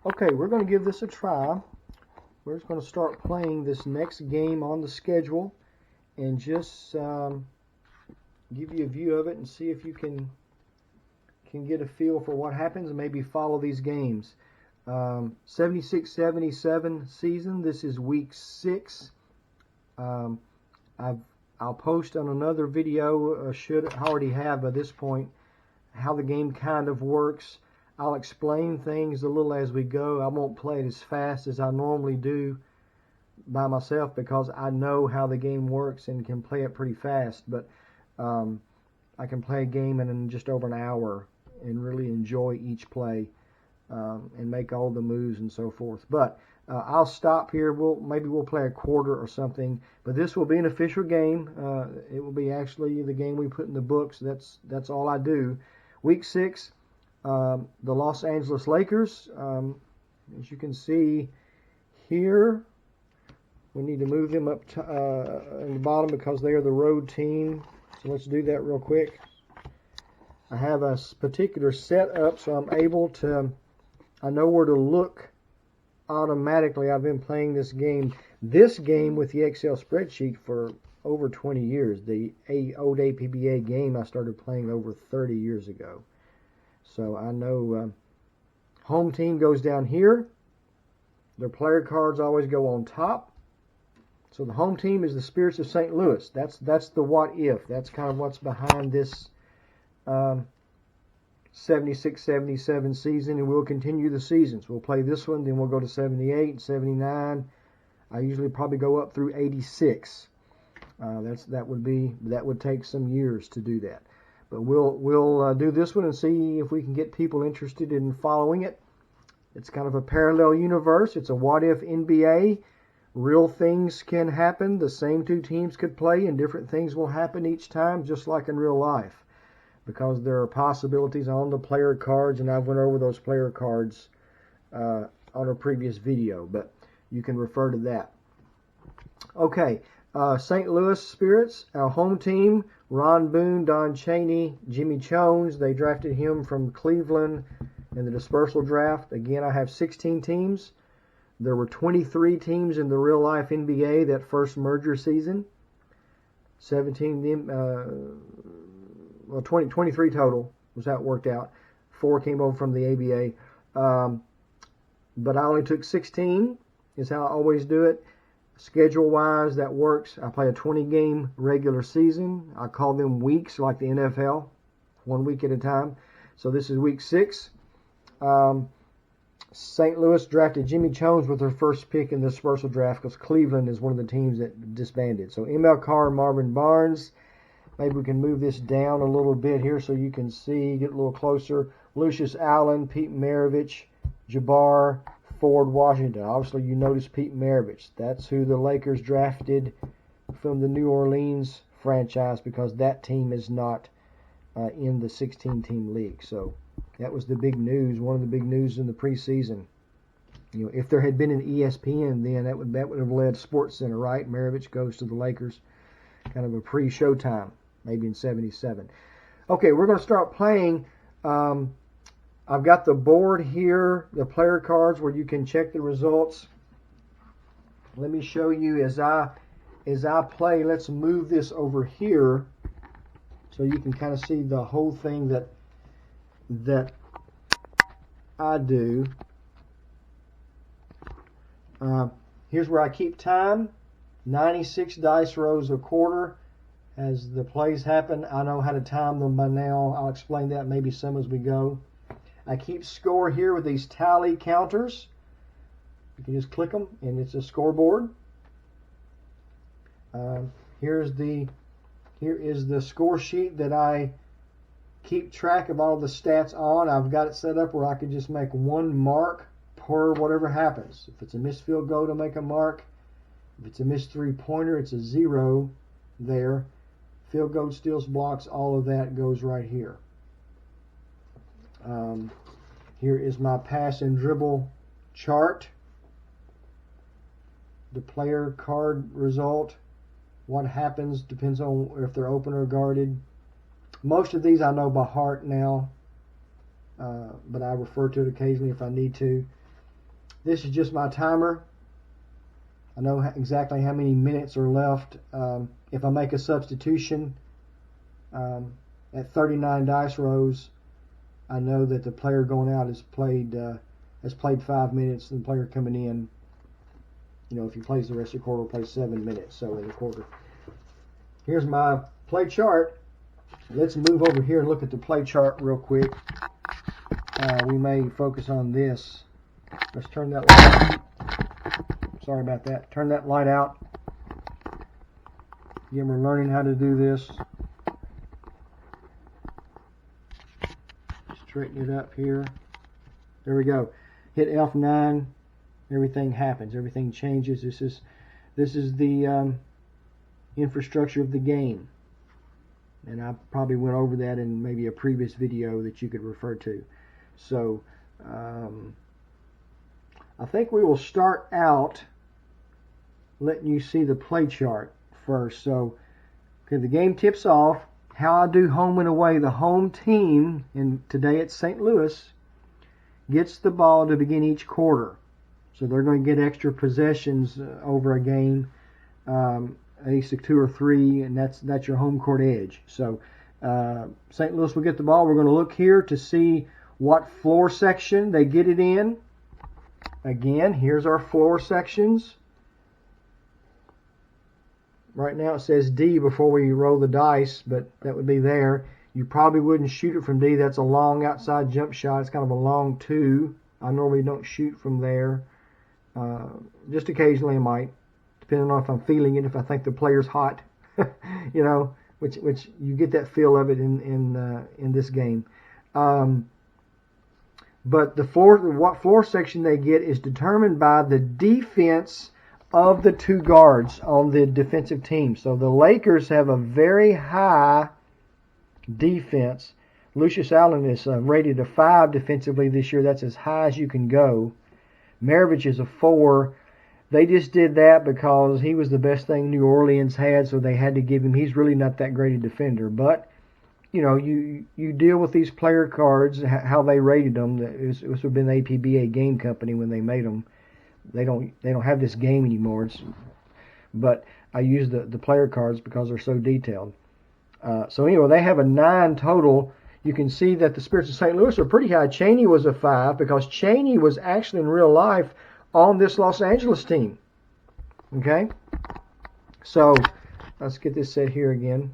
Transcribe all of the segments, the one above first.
Okay, we're going to give this a try. We're just going to start playing this next game on the schedule and just give you a view of it and see if you can get a feel for what happens and maybe follow these games. 76-77 season. This is week 6. I'll post on another video, should already have by this point, how the game kind of works. I'll explain things a little as we go. I won't play it as fast as I normally do by myself because I know how the game works and can play it pretty fast. But I can play a game in just over an hour and really enjoy each play and make all the moves and so forth. But I'll stop here. Maybe we'll play a quarter or something. But this will be an official game. It will be actually the game we put in the books. That's all I do. Week 6. The Los Angeles Lakers, as you can see here, we need to move them up in the bottom because they are the road team. So let's do that real quick. I have a particular setup, so I'm able to, I know where to look automatically. I've been playing this game with the Excel spreadsheet for over 20 years. The old APBA game I started playing over 30 years ago. So I know home team goes down here. Their player cards always go on top. So the home team is the Spirits of St. Louis. That's the what if. That's kind of what's behind this 76-77 season, and we'll continue the seasons. We'll play this one, then we'll go to 78, 79. I usually probably go up through 86. That would take some years to do that. But we'll do this one and see if we can get people interested in following it. It's kind of a parallel universe. It's a what-if NBA. Real things can happen. The same two teams could play, and different things will happen each time, just like in real life, because there are possibilities on the player cards, and I've went over those player cards on a previous video, but you can refer to that. Okay. St. Louis Spirits, our home team, Ron Boone, Don Chaney, Jimmy Jones. They drafted him from Cleveland in the dispersal draft. Again, I have 16 teams. There were 23 teams in the real-life NBA that first merger season. 23 total was how it worked out. 4 came over from the ABA. But I only took 16 is how I always do it. Schedule-wise, that works. I play a 20-game regular season. I call them weeks like the NFL, 1 week at a time. So this is week 6. St. Louis drafted Jimmy Jones with their first pick in the dispersal draft because Cleveland is one of the teams that disbanded. So ML Carr and Marvin Barnes. Maybe we can move this down a little bit here so you can see, get a little closer. Lucius Allen, Pete Maravich, Jabbar, Ford Washington. Obviously, you notice Pete Maravich. That's who the Lakers drafted from the New Orleans franchise because that team is not in the 16-team league. So that was the big news, one of the big news in the preseason. You know, if there had been an ESPN then, that would have led Sports Center, right? Maravich goes to the Lakers, kind of a pre-Showtime, maybe in 77. Okay, we're going to start playing. I've got the board here, the player cards where you can check the results. Let me show you as I play. Let's move this over here so you can kind of see the whole thing that I do. Here's where I keep time. 96 dice rolls a quarter. As the plays happen, I know how to time them by now. I'll explain that maybe some as we go. I keep score here with these tally counters. You can just click them, and it's a scoreboard. Here is the score sheet that I keep track of all the stats on. I've got it set up where I can just make one mark per whatever happens. If it's a missed field goal, to make a mark. If it's a missed three-pointer, it's a 0 there. Field goal, steals, blocks, all of that goes right here. Here is my pass and dribble chart. The player card result. What happens depends on if they're open or guarded. Most of these I know by heart now, but I refer to it occasionally if I need to. This is just my timer. I know exactly how many minutes are left. If I make a substitution at 39 dice rows, I know that the player going out has played 5 minutes, and the player coming in, if he plays the rest of the quarter, will play 7 minutes. So in the quarter. Here's my play chart. Let's move over here and look at the play chart real quick. We may focus on this. Let's turn that light out. Sorry about that. Turn that light out. Again, we're learning how to do this. Straighten it up here. There we go. Hit F9. Everything happens. Everything changes. This is the infrastructure of the game. And I probably went over that in maybe a previous video that you could refer to. So I think we will start out letting you see the play chart first. So the game tips off. How I do home and away. The home team, and today it's St. Louis, gets the ball to begin each quarter. So they're going to get extra possessions over a game, at least 2 or 3, and that's your home court edge. So St. Louis will get the ball. We're going to look here to see what floor section they get it in. Again, here's our floor sections. Right now it says D before we roll the dice, but that would be there. You probably wouldn't shoot it from D. That's a long outside jump shot. It's kind of a long 2. I normally don't shoot from there. Just occasionally I might, depending on if I'm feeling it, if I think the player's hot, which you get that feel of it in this game. But what floor section they get is determined by the defense of the 2 guards on the defensive team. So the Lakers have a very high defense. Lucius Allen is rated a 5 defensively this year. That's as high as you can go. Maravich is a 4. They just did that because he was the best thing New Orleans had, so they had to give him. He's really not that great a defender. But, you deal with these player cards, how they rated them. This would have been the APBA game company when they made them. They don't have this game anymore. But I use the player cards because they're so detailed. So anyway, they have a 9 total. You can see that the Spirits of St. Louis are pretty high. Cheney was a 5 because Cheney was actually in real life on this Los Angeles team. Okay? So let's get this set here again.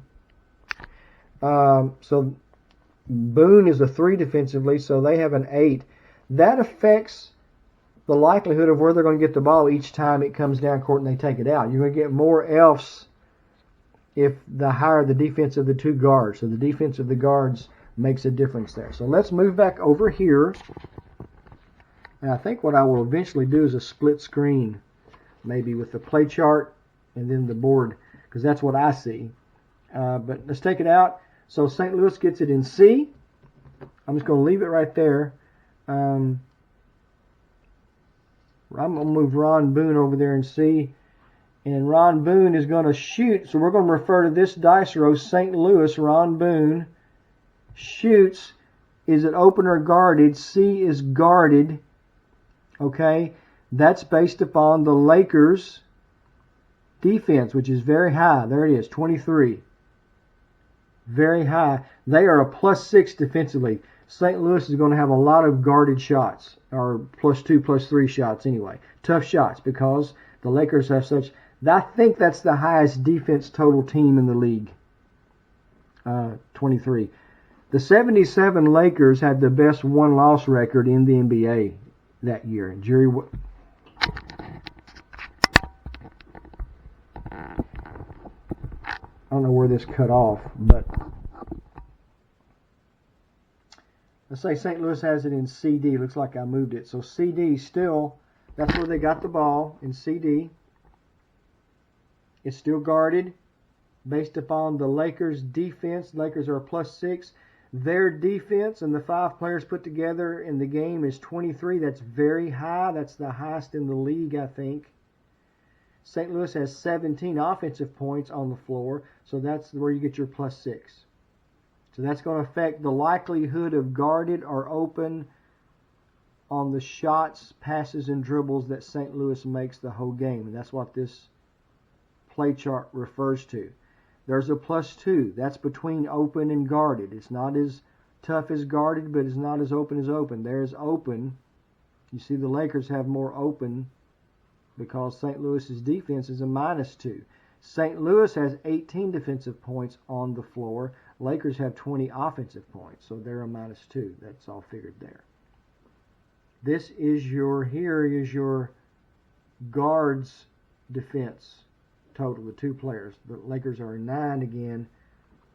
So Boone is a 3 defensively, so they have an 8. That affects the likelihood of where they're going to get the ball each time it comes down court and they take it out. You're going to get more Fs if the higher the defense of the 2 guards. So the defense of the guards makes a difference there. So let's move back over here. And I think what I will eventually do is a split screen, maybe with the play chart and then the board, because that's what I see. But let's take it out. So St. Louis gets it in C. I'm just going to leave it right there. I'm going to move Ron Boone over there and see. And Ron Boone is going to shoot. So we're going to refer to this dice row, St. Louis. Ron Boone shoots. Is it open or guarded? C is guarded. Okay. That's based upon the Lakers' defense, which is very high. There it is, 23. Very high. They are a +6 defensively. St. Louis is going to have a lot of guarded shots, or +2, +3 shots anyway. Tough shots because the Lakers have such. I think that's the highest defense total team in the league. 23. The 77 Lakers had the best one-loss record in the NBA that year. Jerry. I don't know where this cut off, but let's say St. Louis has it in CD. Looks like I moved it. So CD still, that's where they got the ball, in CD. It's still guarded based upon the Lakers' defense. Lakers are a +6. Their defense and the 5 players put together in the game is 23. That's very high. That's the highest in the league, I think. St. Louis has 17 offensive points on the floor, so that's where you get your +6. So that's going to affect the likelihood of guarded or open on the shots, passes, and dribbles that St. Louis makes the whole game. And that's what this play chart refers to. There's a +2. That's between open and guarded. It's not as tough as guarded, but it's not as open as open. There's open. You see the Lakers have more open because St. Louis's defense is a -2. St. Louis has 18 defensive points on the floor. Lakers have 20 offensive points, so they're a -2. That's all figured there. This is here is your guards defense total, the two players. The Lakers are 9 again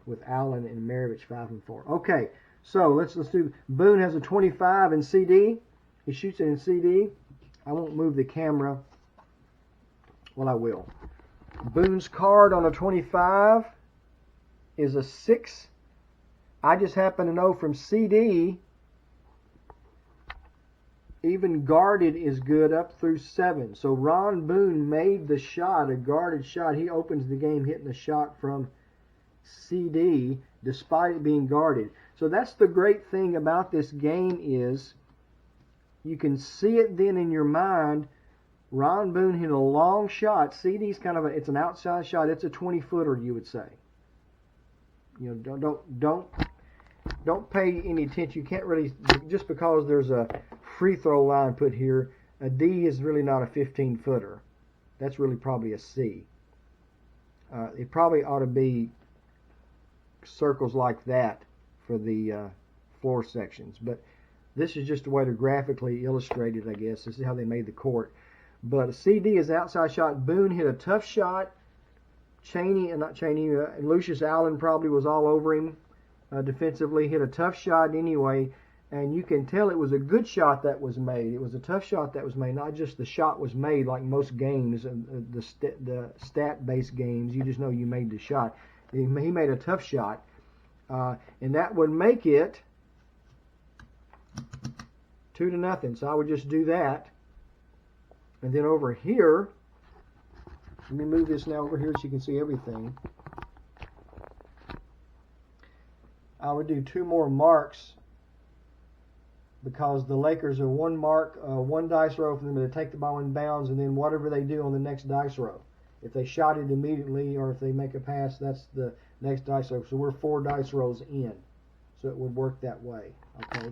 with Allen and Maravich 5 and 4. Okay, so let's do. Boone has a 25 in CD. He shoots it in CD. I won't move the camera. Well, I will. Boone's card on a 25 is a 6. I just happen to know from CD, even guarded is good up through 7. So Ron Boone made the shot, a guarded shot. He opens the game hitting the shot from CD despite it being guarded. So that's the great thing about this game is you can see it then in your mind. Ron Boone hit a long shot. CD's kind of it's an outside shot. It's a 20-footer, you would say. You know, don't pay any attention. You can't really, just because there's a free throw line put here, a D is really not a 15-footer. That's really probably a C. It probably ought to be circles like that for the floor sections. But this is just a way to graphically illustrate it, I guess. This is how they made the court. But a CD is outside shot. Boone hit a tough shot. Lucius Allen probably was all over him defensively. Hit a tough shot anyway. And you can tell it was a good shot that was made. It was a tough shot that was made. Not just the shot was made like most games, the stat-based games. You just know you made the shot. He made a tough shot. And that would make it 2-0. So I would just do that. And then over here, let me move this now over here so you can see everything. I would do 2 more marks because the Lakers are 1 mark, 1 dice row for them to take the ball in bounds, and then whatever they do on the next dice row. If they shot it immediately or if they make a pass, that's the next dice row. So we're 4 dice rows in. So it would work that way. Okay.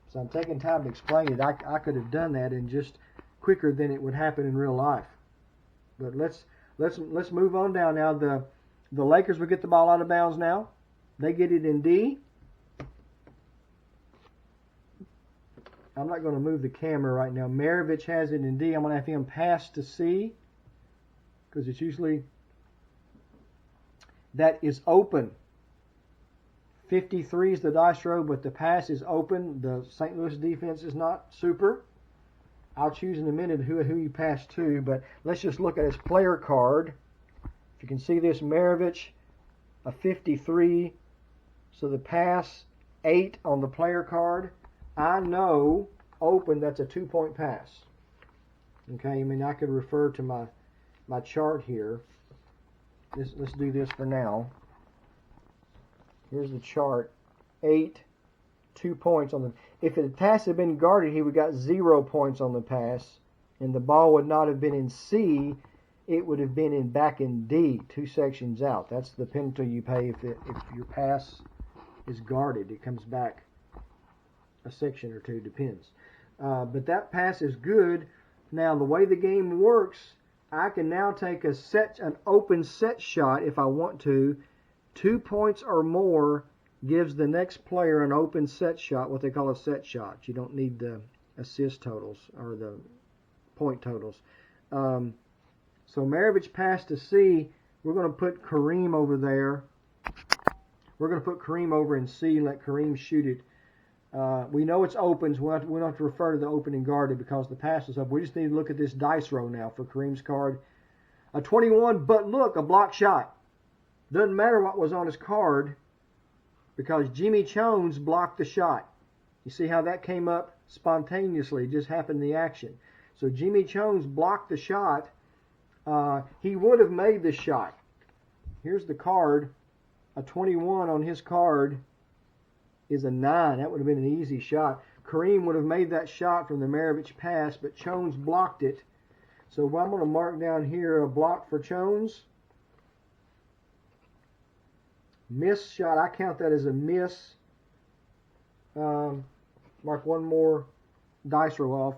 So I'm taking time to explain it. I could have done that in just quicker than it would happen in real life. But let's move on down now. The Lakers will get the ball out of bounds now. They get it in D. I'm not going to move the camera right now. Maravich has it in D. I'm going to have him pass to C because it's usually that is open. 53 is the dice row, but the pass is open. The St. Louis defense is not super. I'll choose in a minute who you pass to, but let's just look at his player card. If you can see this, Maravich, a 53. So the pass, 8 on the player card. I know open, that's a 2-point pass. Okay, I mean, I could refer to my chart here. Let's do this for now. Here's the chart. 8, 2 points on the. If the pass had been guarded, he would have got 0 points on the pass, and the ball would not have been in C. It would have been back in D, 2 sections out. That's the penalty you pay if your pass is guarded. It comes back a section or 2, depends. But that pass is good. Now the way the game works, I can now take an open set shot if I want to. 2 points or more gives the next player an open set shot, what they call a set shot. You don't need the assist totals or the point totals. So Maravich passed to C. We're going to put Kareem over there. We're going to put Kareem over in C and let Kareem shoot it. We know it's open, so we don't have to refer to the open and guarded because the pass is up. We just need to look at this dice row now for Kareem's card. A 21, but look, a block shot. Doesn't matter what was on his card because Jimmy Jones blocked the shot. You see how that came up spontaneously, just happened in the action. So Jimmy Jones blocked the shot. He would have made the shot. Here's the card. A 21 on his card is a 9. That would have been an easy shot. Kareem would have made that shot from the Maravich pass, but Jones blocked it. So I'm going to mark down here a block for Jones. Miss shot, I count that as a miss. Mark one more dice roll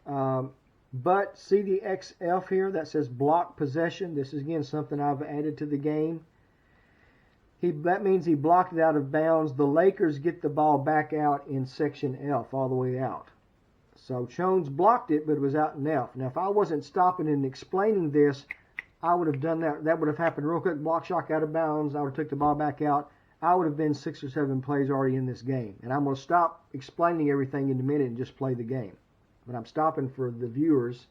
off. But CDXF here, that says block possession. This is, again, something I've added to the game. That means he blocked it out of bounds. The Lakers get the ball back out in section F, all the way out. So Jones blocked it, but it was out in F. Now, if I wasn't stopping and explaining this, I would have done that. That would have happened real quick. Block shot out of bounds. I would have took the ball back out. I would have been 6 or 7 plays already in this game. And I'm going to stop explaining everything in a minute and just play the game. But I'm stopping for the viewers.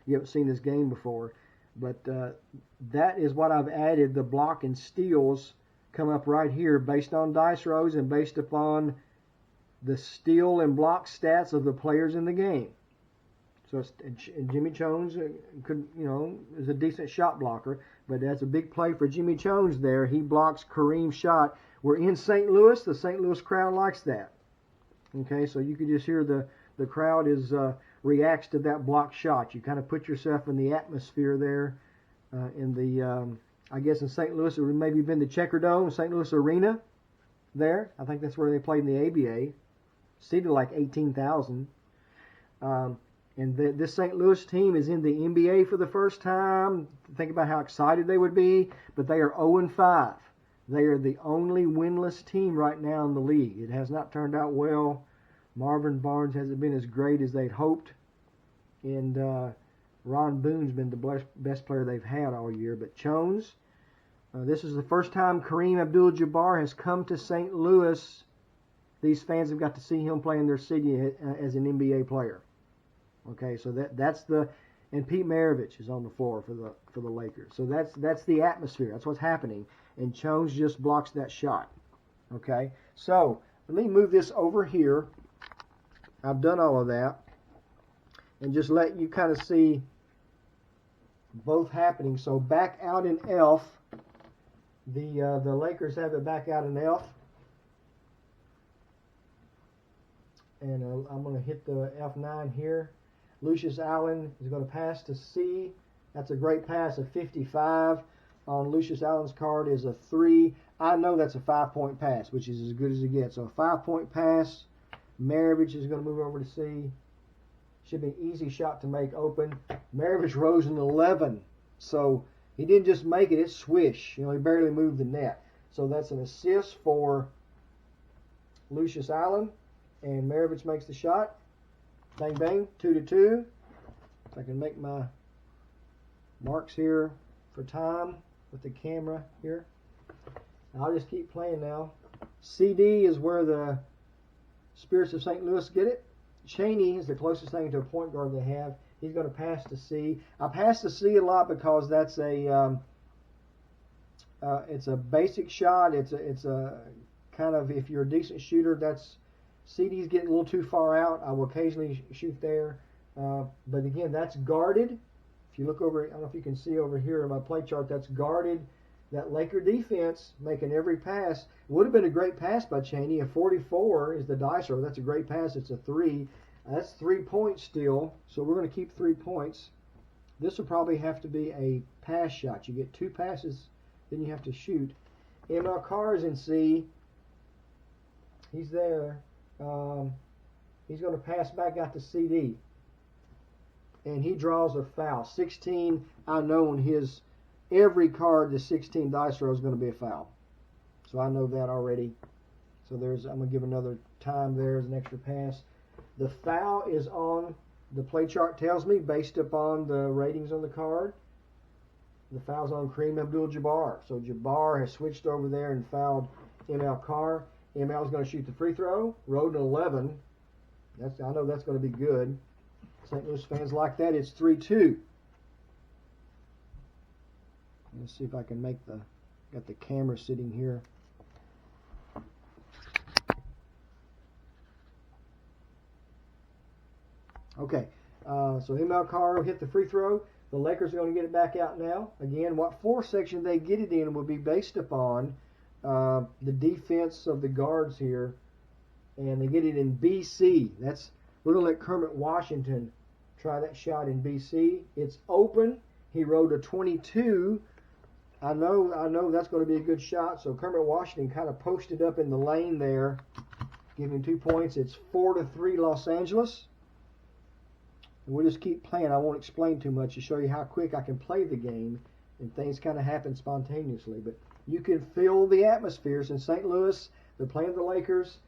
You haven't seen this game before. But that is what I've added. The block and steals come up right here based on dice rolls and based upon the steal and block stats of the players in the game. So Jimmy Jones is a decent shot blocker, but that's a big play for Jimmy Jones there. He blocks Kareem's shot. We're in St. Louis. The St. Louis crowd likes that. Okay, so you can just hear the crowd reacts to that block shot. You kind of put yourself in the atmosphere there in the I guess in St. Louis, it would maybe been the Checker Dome, St. Louis Arena there. I think that's where they played in the ABA. Seated like 18,000. And this St. Louis team is in the NBA for the first time. Think about how excited they would be. But they are 0-5. They are the only winless team right now in the league. It has not turned out well. Marvin Barnes hasn't been as great as they'd hoped. And Ron Boone's been the best player they've had all year. But Jones, this is the first time Kareem Abdul-Jabbar has come to St. Louis. These fans have got to see him play in their city as an NBA player. Okay, so and Pete Maravich is on the floor for the Lakers. So that's the atmosphere. That's what's happening. And Jones just blocks that shot. Okay, so let me move this over here. I've done all of that, and just let you kind of see both happening. So back out in F, the Lakers have it back out in F. And I'm going to hit the F9 here. Lucius Allen is going to pass to C. That's a great pass, a 55. On Lucius Allen's card is a 3. I know that's a 5-point pass, which is as good as it gets. So a 5-point pass. Maravich is going to move over to C. Should be an easy shot to make open. Maravich rose an 11. So he didn't just make it, it swish. He barely moved the net. So that's an assist for Lucius Allen. And Maravich makes the shot. Bang, bang, 2-2. If I can make my marks here for time with the camera here. And I'll just keep playing now. CD is where the Spirits of St. Louis get it. Cheney is the closest thing to a point guard they have. He's going to pass to C. I pass to C a lot because that's it's a basic shot. It's a kind of, if you're a decent shooter, that's CD's getting a little too far out. I will occasionally shoot there. But again, that's guarded. If you look over, I don't know if you can see over here in my play chart, that's guarded. That Laker defense making every pass. Would have been a great pass by Cheney. A 44 is the dice roll. That's a great pass. It's a 3. That's 3 points still. So we're going to keep 3 points. This will probably have to be a pass shot. You get 2 passes, then you have to shoot. ML Carr is in C. He's there. He's going to pass back out to CD. And he draws a foul. 16, I know on his every card, the 16 dice roll is going to be a foul. So I know that already. So I'm going to give another time there as an extra pass. The foul is on, the play chart tells me, based upon the ratings on the card. The foul's on Kareem Abdul-Jabbar. So Jabbar has switched over there and fouled ML Carr. ML is going to shoot the free throw. Road an 11. I know that's going to be good. St. Louis fans like that. It's 3-2. Let's see if I can make got the camera sitting here. Okay, so ML Carr will hit the free throw. The Lakers are going to get it back out now. Again, what 4 section they get it in will be based upon the defense of the guards here and they get it in BC. We're going to let Kermit Washington try that shot in BC. It's open. He rode a 22. I know that's going to be a good shot. So Kermit Washington kind of posted up in the lane there, giving 2 points. It's 4-3 Los Angeles. And we'll just keep playing. I won't explain too much to show you how quick I can play the game, and things kind of happen spontaneously. But you can feel the atmospheres in St. Louis. They're playing the Lakers.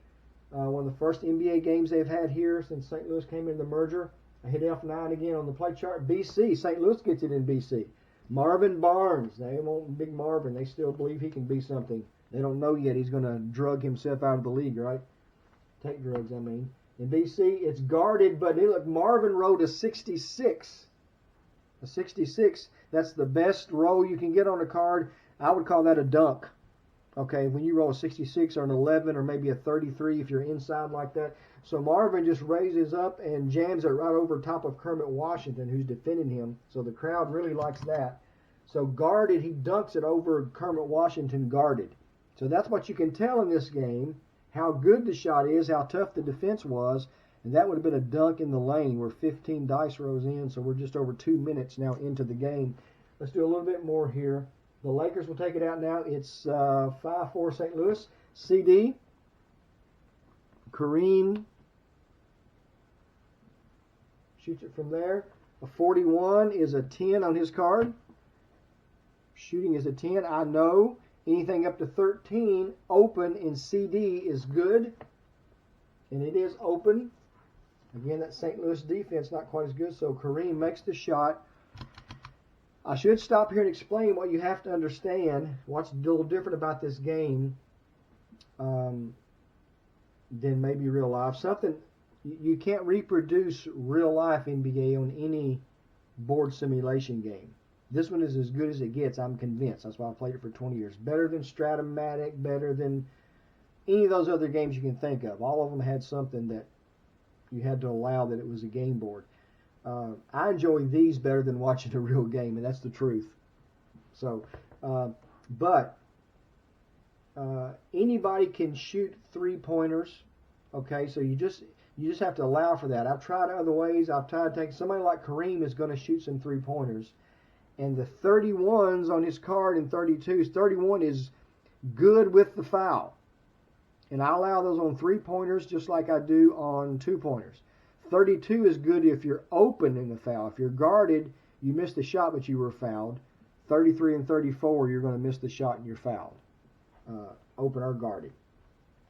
One of the first NBA games they've had here since St. Louis came into the merger. I hit F9 again on the play chart. BC, St. Louis gets it in BC. Marvin Barnes, they want Big Marvin. They still believe he can be something. They don't know yet he's going to drug himself out of the league, right? Take drugs, I mean. In BC, it's guarded, but look, Marvin rode a 66. A 66, that's the best roll you can get on a card. I would call that a dunk. Okay, when you roll a 66 or an 11 or maybe a 33 if you're inside like that. So Marvin just raises up and jams it right over top of Kermit Washington, who's defending him. So the crowd really likes that. So guarded, he dunks it over Kermit Washington guarded. So that's what you can tell in this game, how good the shot is, how tough the defense was. And that would have been a dunk in the lane. We're 15 dice rows in, so we're just over 2 minutes now into the game. Let's do a little bit more here. The Lakers will take it out now. It's 5-4 St. Louis. CD. Kareem shoots it from there. A 41 is a 10 on his card. Shooting is a 10. I know anything up to 13 open in CD is good. And it is open. Again, that St. Louis defense not quite as good. So Kareem makes the shot. I should stop here and explain what you have to understand, what's a little different about this game than maybe real life. Something you can't reproduce real life NBA on any board simulation game. This one is as good as it gets, I'm convinced. That's why I've played it for 20 years. Better than Stratomatic, better than any of those other games you can think of. All of them had something that you had to allow that it was a game board. I enjoy these better than watching a real game, and that's the truth. So, but anybody can shoot 3-pointers. Okay, so you just have to allow for that. I've tried other ways. I've tried to take somebody like Kareem is going to shoot some 3-pointers, and the 31s on his card and 32s. 31 is good with the foul, and I allow those on 3-pointers just like I do on 2-pointers. 32 is good if you're open in the foul. If you're guarded, you missed the shot, but you were fouled. 33 and 34, you're going to miss the shot and you're fouled. Open or guarded.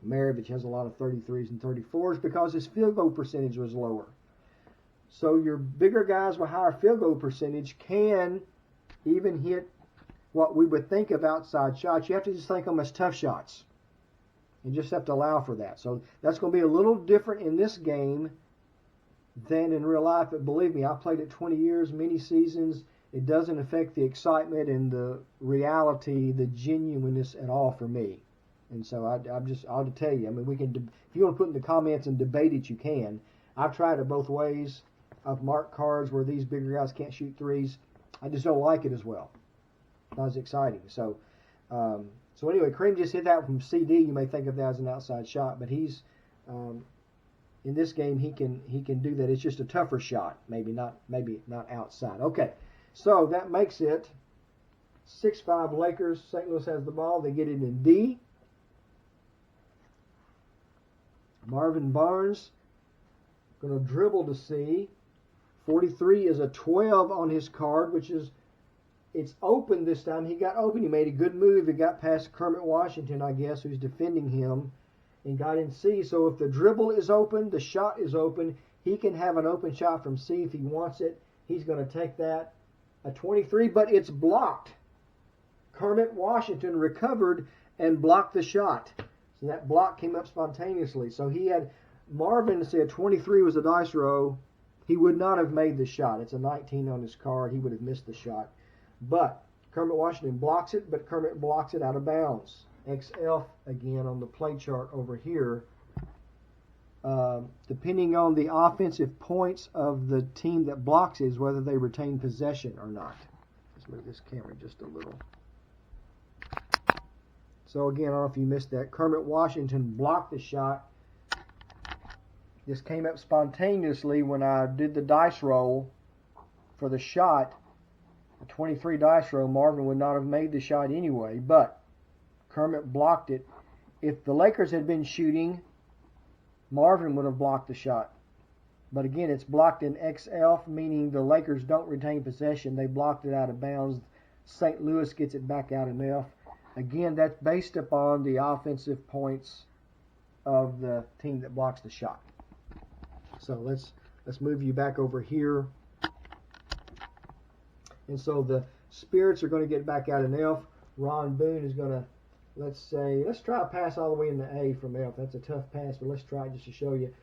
Maravich has a lot of 33s and 34s because his field goal percentage was lower. So your bigger guys with higher field goal percentage can even hit what we would think of outside shots. You have to just think of them as tough shots. You just have to allow for that. So that's going to be a little different in this game than in real life, but believe me, I've played it 20 years, many seasons. It doesn't affect the excitement and the reality, the genuineness at all for me. And so I'll tell you, I mean, we can, if you want to put in the comments and debate it, you can. I've tried it both ways. I've marked cards where these bigger guys can't shoot threes. I just don't like it as well. Not as exciting. So anyway, Kareem just hit that from CD. You may think of that as an outside shot, but he's in this game, he can do that. It's just a tougher shot, maybe not outside. Okay, so that makes it 6-5 Lakers. St. Louis has the ball. They get it in D. Marvin Barnes going to dribble to C. 43 is a 12 on his card, which is it's open this time. He got open. He made a good move. He got past Kermit Washington, I guess, who's defending him, and got in C. So if the dribble is open, the shot is open, he can have an open shot from C if he wants it. He's going to take that. A 23, but it's blocked. Kermit Washington recovered and blocked the shot. So that block came up spontaneously. So he had Marvin said 23 was a dice roll. He would not have made the shot. It's a 19 on his card. He would have missed the shot. But Kermit Washington blocks it, but Kermit blocks it out of bounds. XF again on the play chart over here. Depending on the offensive points of the team that blocks is whether they retain possession or not. Let's move this camera just a little. So again, I don't know if you missed that. Kermit Washington blocked the shot. This came up spontaneously when I did the dice roll for the shot. The 23 dice roll, Marvin would not have made the shot anyway, but Kermit blocked it. If the Lakers had been shooting, Marvin would have blocked the shot. But again, it's blocked in XF, meaning the Lakers don't retain possession. They blocked it out of bounds. St. Louis gets it back out in F. Again, that's based upon the offensive points of the team that blocks the shot. So let's move you back over here. And so the Spirits are going to get back out in F. Ron Boone is going to, let's try a pass all the way into A from F. That's a tough pass, but let's try it just to show you.